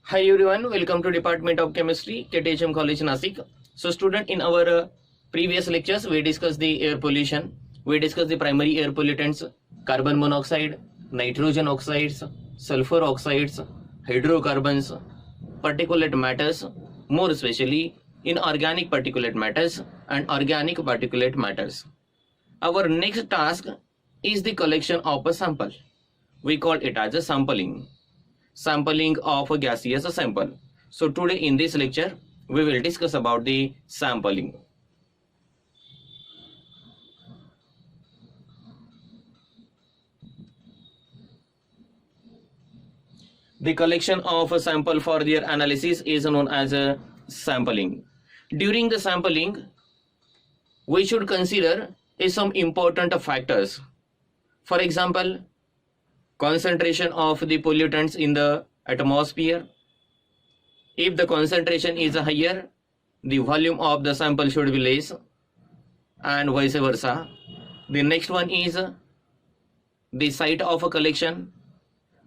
Hi everyone, welcome to Department of Chemistry, KTHM College Nasik. So student, in our previous lectures, we discussed the air pollution. We discussed the primary air pollutants, carbon monoxide, nitrogen oxides, sulfur oxides, hydrocarbons, particulate matters, more especially inorganic particulate matters and organic particulate matters. Our next task is the collection of a sample. We call it as a sampling of a gaseous sample. So today in this lecture, we will discuss about the sampling. The collection of a sample for their analysis is known as a sampling. During the sampling, we should consider some important factors. For example, concentration of the pollutants in the atmosphere. If the concentration is higher, the volume of the sample should be less, and vice versa. The next one is the site of a collection.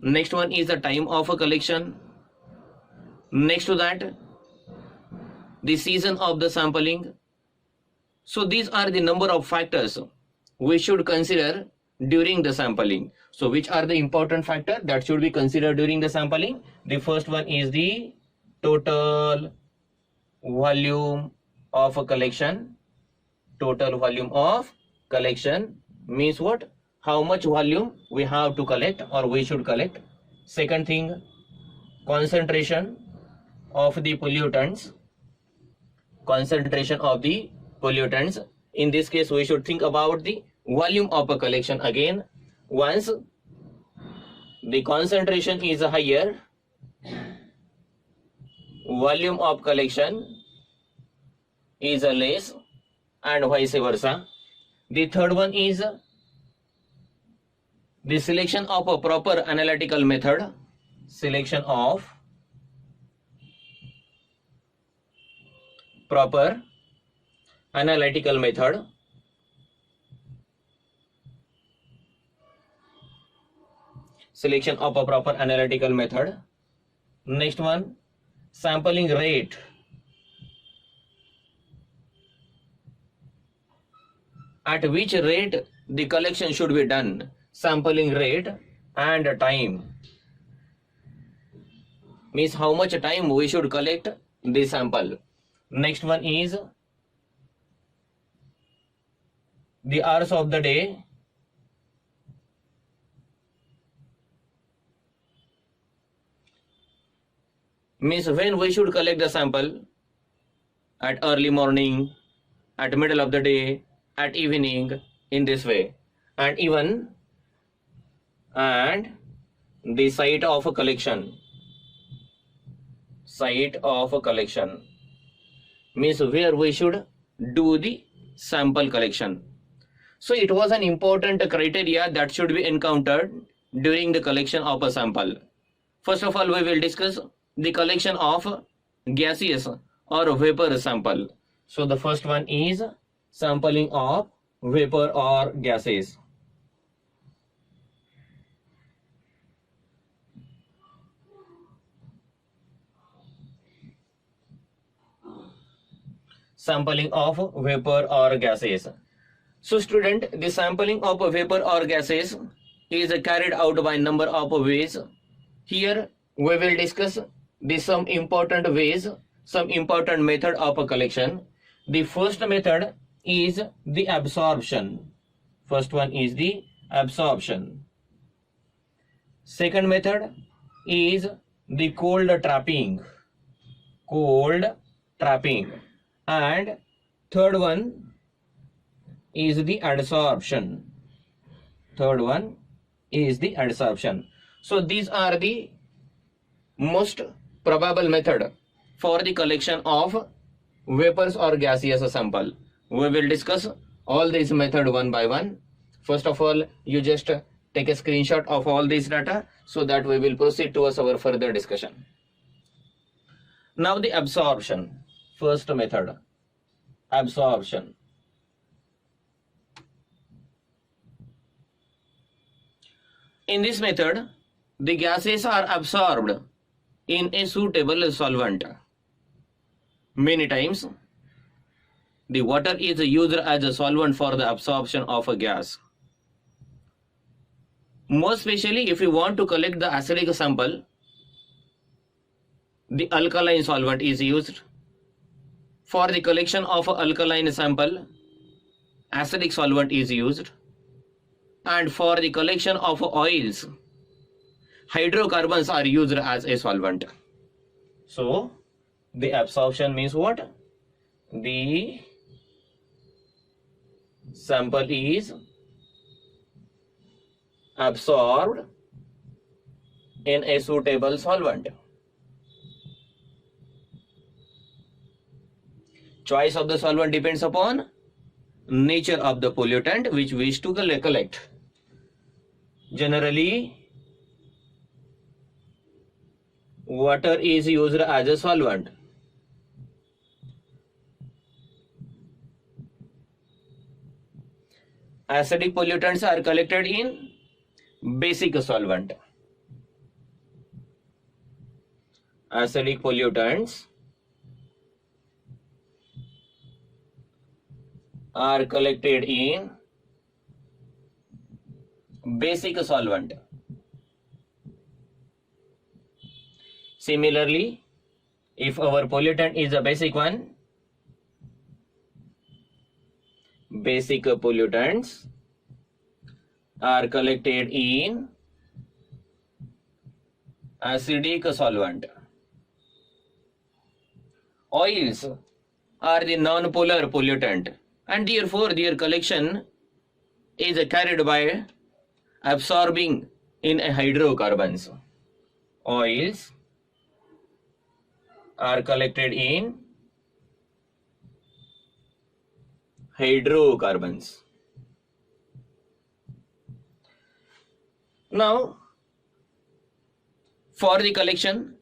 Next one is the time of a collection. Next to that, the season of the sampling. So these are the number of factors we should consider during the sampling. So which are the important factors that should be considered during the sampling? The first one is the total volume of a collection. Total volume of collection means what? How much volume we have to collect or we should collect. Second thing, concentration of the pollutants. Concentration of the pollutants. In this case, we should think about the volume of a collection again. Once the concentration is higher, volume of collection is less, and vice versa. The third one is the selection of a proper analytical method. Selection of proper analytical method. Selection of a proper analytical method. Next one, sampling rate. At which rate the collection should be done. Sampling rate and time. Means how much time we should collect the sample. Next one is the hours of the day. Means when we should collect the sample, at early morning, at middle of the day, at evening, in this way. And even the site of a collection. Site of a collection means where we should do the sample collection. So it was an important criteria that should be encountered during the collection of a sample. First of all, we will discuss the collection of gaseous or vapor sample. So the first one is sampling of vapor or gases. Sampling of vapor or gases. So student, the sampling of vapor or gases is carried out by number of ways. Here we will discuss some important ways, some important method of a collection. The first method is the absorption. First one is the absorption. Second method is the cold trapping. Cold trapping. And third one is the adsorption. Third one is the adsorption. So these are the most probable method for the collection of vapors or gaseous sample. We will discuss all these method one by one. First of all, you just take a screenshot of all these data so that we will proceed towards our further discussion. Now the absorption. First method, absorption. In this method, the gases are absorbed in a suitable solvent. Many times, the water is used as a solvent for the absorption of a gas. More especially if you want to collect the acidic sample, the alkaline solvent is used. For the collection of an alkaline sample, acidic solvent is used. And for the collection of oils, hydrocarbons are used as a solvent. So, the absorption means what? The sample is absorbed in a suitable solvent. Choice of the solvent depends upon nature of the pollutant which we wish to collect. Generally, water is used as a solvent. Acidic pollutants are collected in basic solvent. Acidic pollutants are collected in basic solvent. Similarly, if our pollutant is a basic one, basic pollutants are collected in acidic solvent. Oils are the non-polar pollutant and therefore their collection is carried by absorbing in hydrocarbons. Oils are collected in hydrocarbons. Now, for the collection,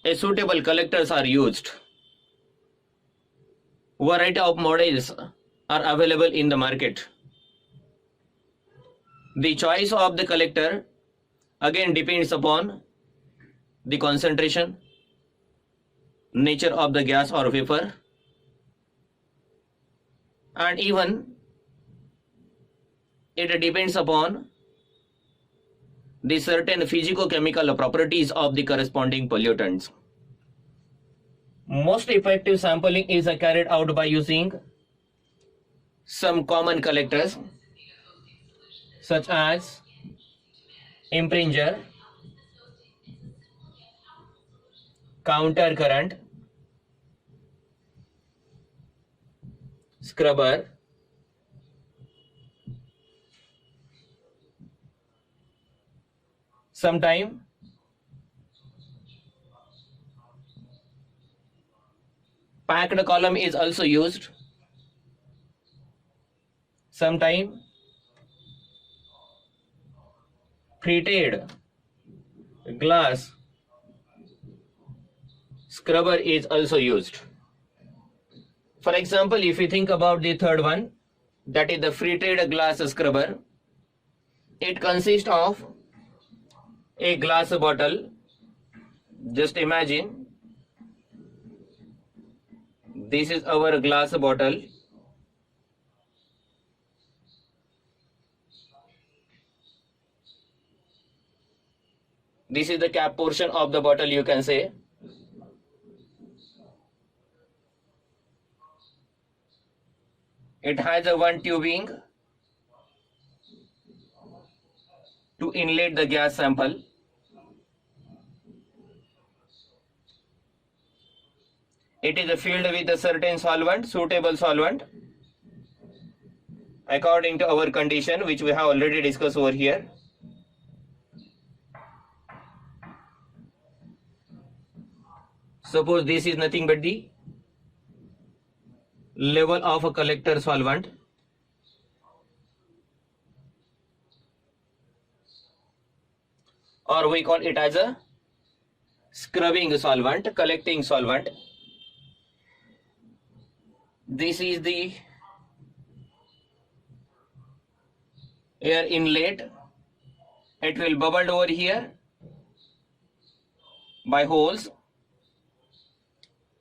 a suitable collectors are used. Variety of models are available in the market. The choice of the collector again depends upon the concentration, nature of the gas or vapor, and even it depends upon the certain physicochemical properties of the corresponding pollutants. Most effective sampling is carried out by using some common collectors such as impringer, counter current, scrubber, sometime packed column is also used, sometime treated glass scrubber is also used. For example, if you think about the third one, that is the treated glass scrubber, it consists of a glass bottle. Just imagine this is our glass bottle. This is the cap portion of the bottle, you can say. It has a one tubing to inlet the gas sample. It is filled with a certain solvent, suitable solvent, according to our condition, which we have already discussed over here. Suppose this is nothing but the level of a collector solvent. Or we call it as a scrubbing solvent, collecting solvent. This is the air inlet. It will bubble over here by holes,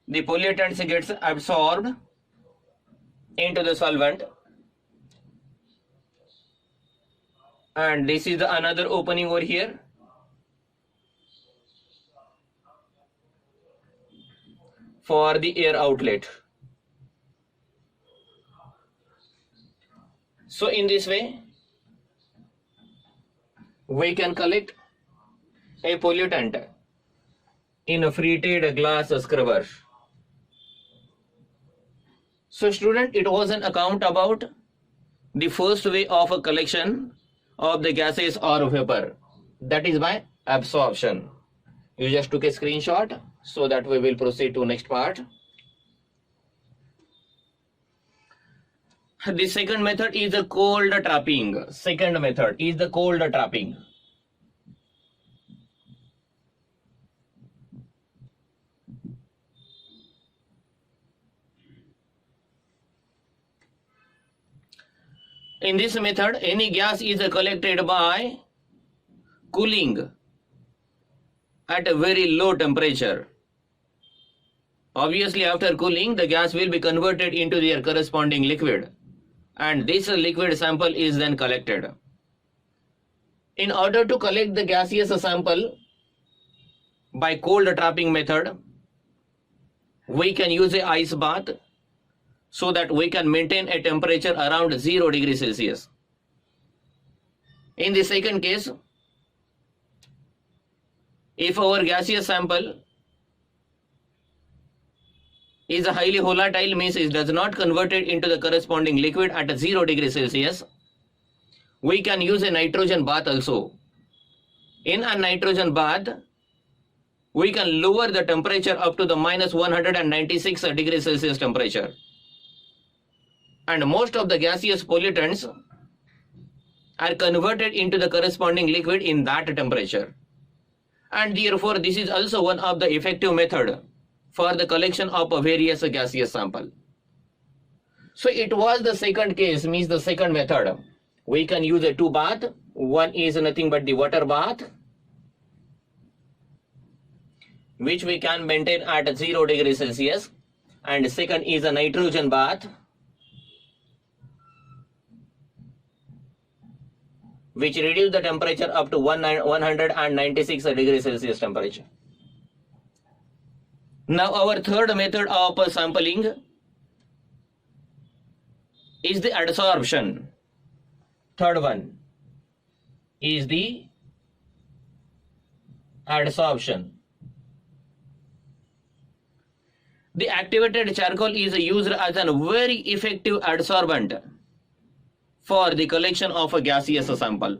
the pollutants gets absorbed into the solvent, and this is the another opening over here. For the air outlet. So in this way, we can collect a pollutant in a treated glass scrubber. So student, it was an account about the first way of a collection of the gases or vapor, that is by absorption. You just took a screenshot so that we will proceed to next part. The second method is the cold trapping. Second method is the cold trapping. In this method, any gas is collected by cooling at a very low temperature. Obviously, after cooling, the gas will be converted into their corresponding liquid, and this liquid sample is then collected. In order to collect the gaseous sample by cold trapping method, we can use a ice bath so that we can maintain a temperature around 0 degrees Celsius. In the second case, if our gaseous sample is highly volatile, means it does not convert it into the corresponding liquid at 0 degrees Celsius, we can use a nitrogen bath also. In a nitrogen bath, we can lower the temperature up to the minus 196 degrees Celsius temperature. And most of the gaseous pollutants are converted into the corresponding liquid in that temperature. And therefore, this is also one of the effective method for the collection of a various gaseous sample. So it was the second case, means the second method. We can use a two bath. One is nothing but the water bath, which we can maintain at 0 degrees Celsius. And second is a nitrogen bath, which reduce the temperature up to 196 degrees Celsius temperature. Now our third method of sampling is the adsorption. Third one is the adsorption. The activated charcoal is used as a very effective adsorbent for the collection of a gaseous sample.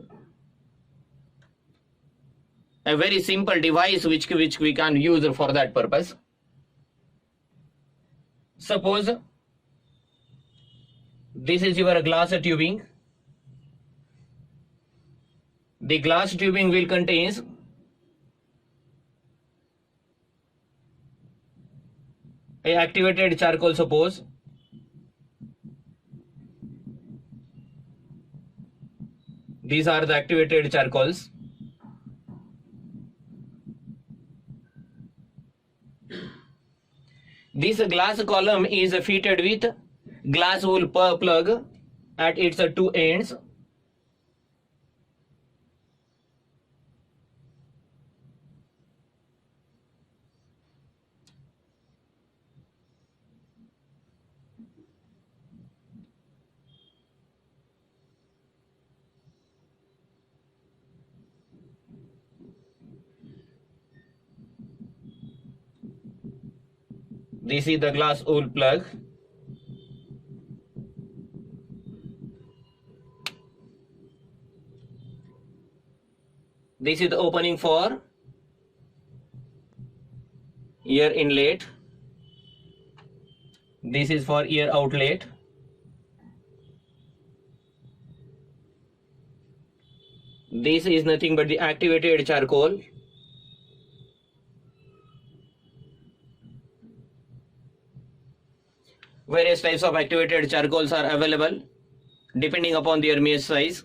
A very simple device which we can use for that purpose. Suppose this is your glass tubing. The glass tubing will contain a activated charcoal, suppose. These are the activated charcoals. This glass column is fitted with glass wool plug at its two ends. This is the glass wool plug. This is the opening for air inlet. This is for air outlet. This is nothing but the activated charcoal. Various types of activated charcoals are available depending upon their mesh size.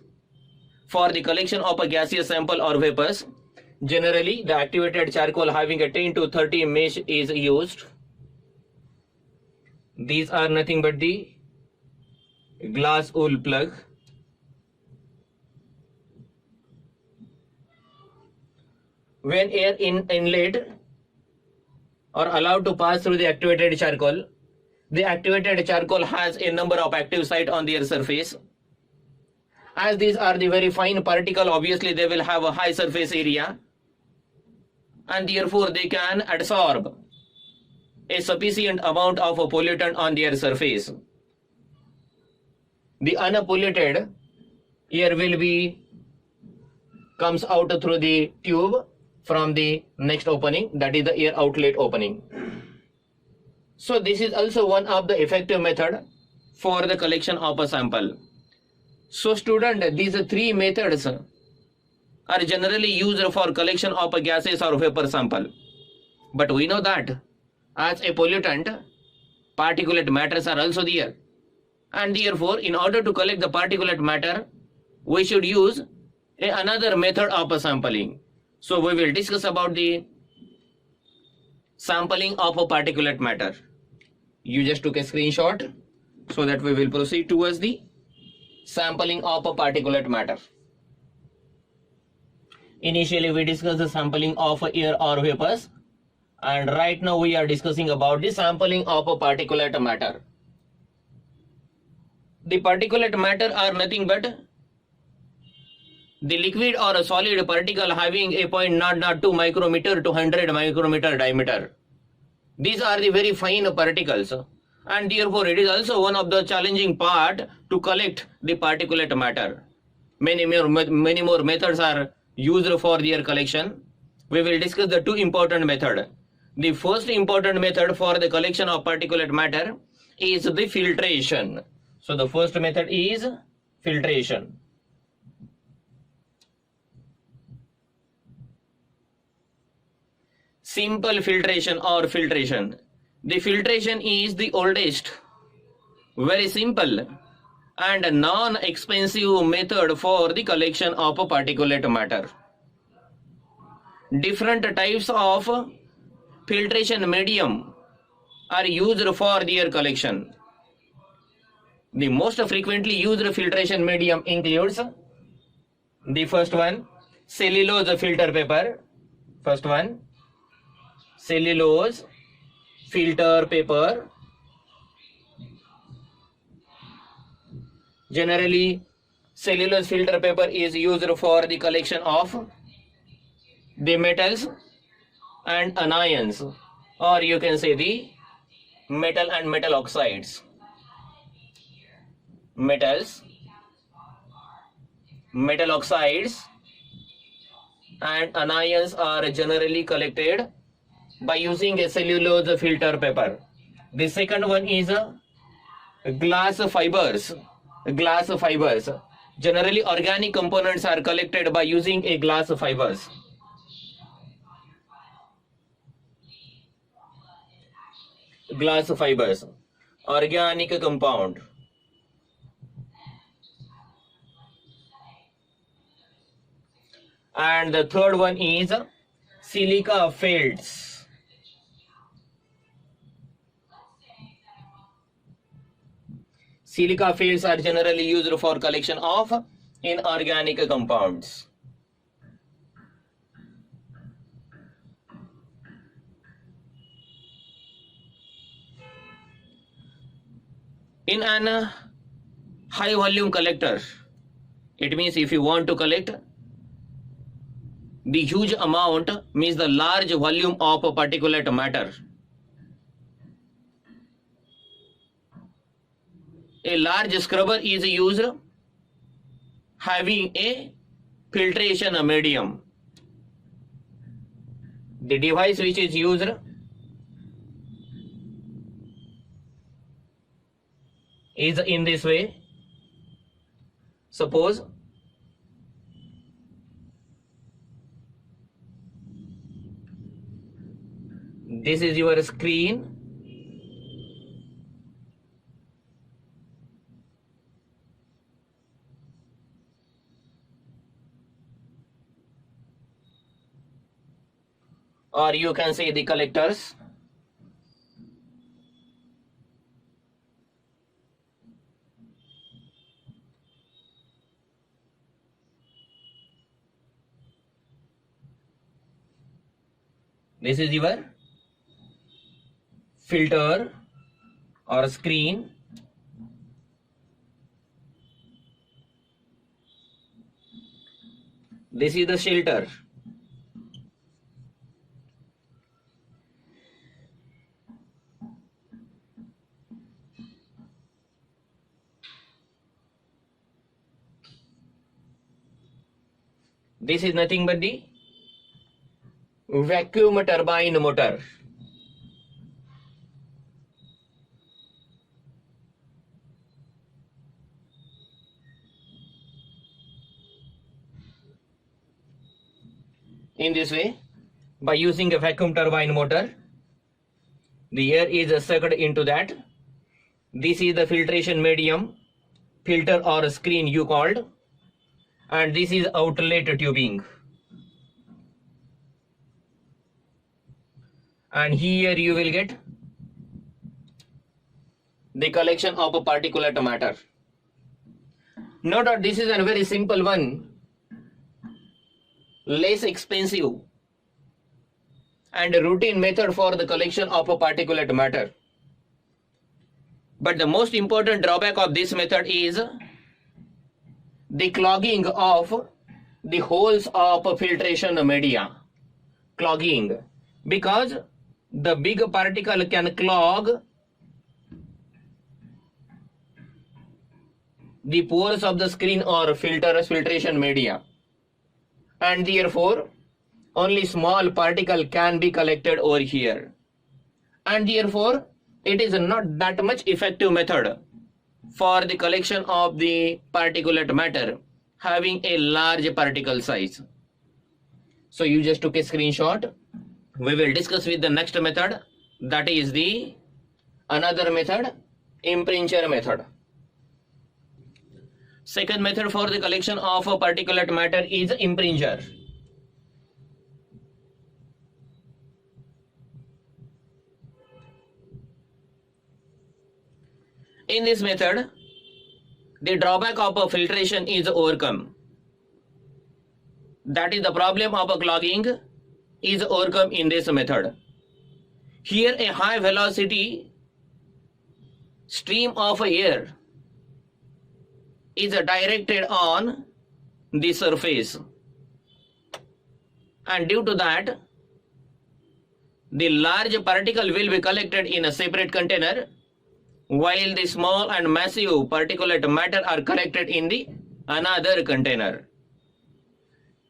For the collection of a gaseous sample or vapors, Generally, the activated charcoal having a 10 to 30 mesh is used. These are nothing but the glass wool plug. When air inlet or allowed to pass through the activated charcoal, the activated charcoal has a number of active sites on their surface. As these are the very fine particle, obviously they will have a high surface area, and therefore they can absorb a sufficient amount of a pollutant on their surface. The unpolluted air will be comes out through the tube from the next opening, that is the air outlet opening. So this is also one of the effective method for the collection of a sample. So student, these three methods are generally used for collection of gases or vapor sample. But we know that as a pollutant, particulate matters are also there. And therefore, in order to collect the particulate matter, we should use another method of sampling. So we will discuss about the sampling of a particulate matter. You just took a screenshot so that we will proceed towards the sampling of a particulate matter. Initially we discussed the sampling of air or vapors, and right now we are discussing about the sampling of a particulate matter. The particulate matter are nothing but the liquid or a solid particle having a 0.002 micrometer to 100 micrometer diameter. These are the very fine particles, and therefore it is also one of the challenging part to collect the particulate matter. Many more methods are used for their collection. We will discuss the two important methods. The first important method for the collection of particulate matter is the filtration. So the first method is filtration. Simple filtration or filtration. The filtration is the oldest, very simple and non-expensive method for the collection of particulate matter. Different types of filtration medium are used for their collection. The most frequently used filtration medium includes the first one, cellulose filter paper. First one, cellulose filter paper. Generally, cellulose filter paper is used for the collection of the metals and anions, or you can say the metal and metal oxides. Metals, metal oxides and anions are generally collected by using a cellulose filter paper. The second one is glass fibers. Glass fibers. Generally organic components are collected by using a glass fibers. Glass fibers, organic compound. And the third one is silica felts. Silica felts are generally used for collection of inorganic compounds. In an high volume collector, it means if you want to collect the huge amount, means the large volume of particulate matter, a large scrubber is used having a filtration medium. The device which is used is in this way. Suppose this is your screen. or you can say the collectors. This is your filter or screen. This is the shelter. This is nothing but the vacuum turbine motor. In this way, by using a vacuum turbine motor, the air is sucked into that. This is the filtration medium, filter or screen you called, and this is outlet tubing. And here you will get the collection of a particulate matter. Note that this is a very simple one, less expensive and a routine method for the collection of a particulate matter. But the most important drawback of this method is the clogging of the holes of filtration media. Clogging, because the big particle can clog the pores of the screen or filtration media, and therefore only small particle can be collected over here, and therefore it is not that much effective method for the collection of the particulate matter having a large particle size. So you just took a screenshot. We will discuss with the next method, that is the another method, impringer method. Second method for the collection of a particulate matter is impringer. In this method, the drawback of a filtration is overcome. That is the problem of a clogging is overcome in this method. Here a high velocity stream of air is directed on the surface, and due to that the large particle will be collected in a separate container, while the small and massive particulate matter are collected in the another container.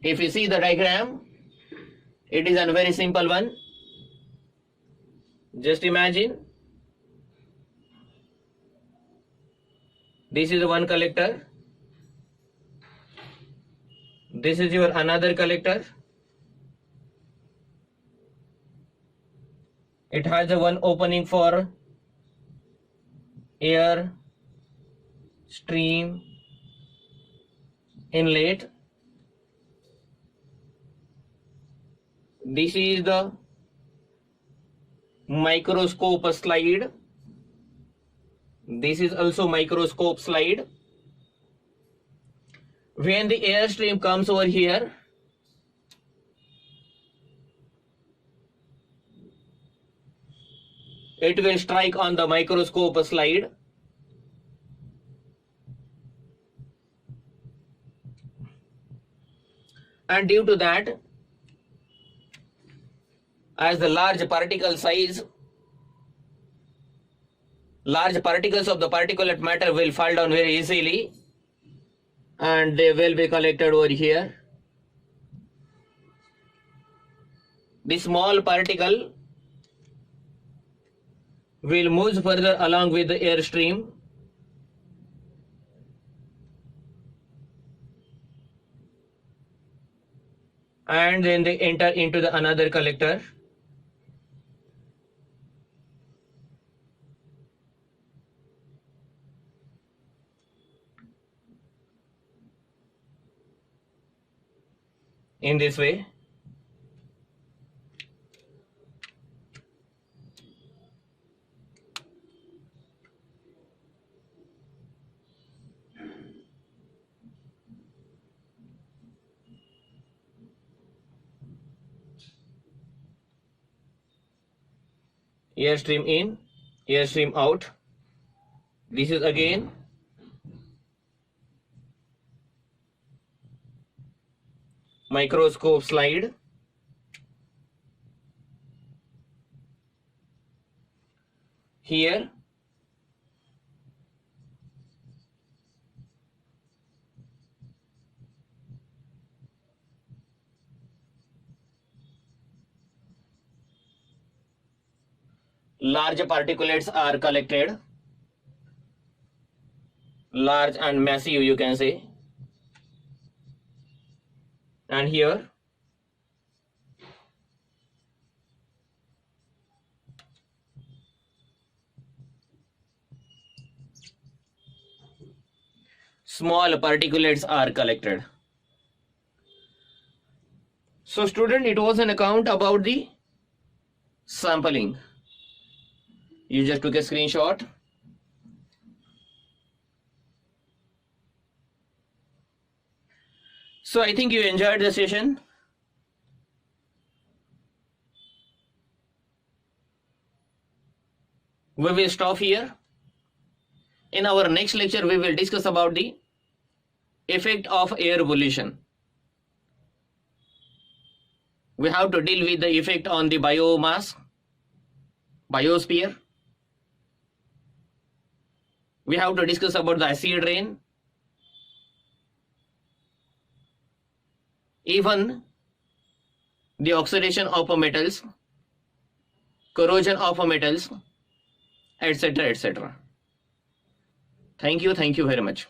If you see the diagram, it is a very simple one. Just imagine this is one collector, this is your another collector. It has a one opening for air stream inlet. This is the microscope slide. This is also microscope slide. When the air stream comes over here, it will strike on the microscope slide. And due to that, as the large particle size, large particles of the particulate matter will fall down very easily, and they will be collected over here. The small particle will move further along with the airstream, and then they enter into the another collector. In this way, airstream in, airstream out. This is again microscope slide. Here large particulates are collected, large and massive you can say, and here small particulates are collected. So student, it was an account about the sampling. You just took a screenshot. So I think you enjoyed the session. We will stop here. In our next lecture, we will discuss about the effect of air pollution. We have to deal with the effect on the biomass, biosphere. We have to discuss about the acid rain. Even the oxidation of metals, corrosion of metals, etc., etc. Thank you very much.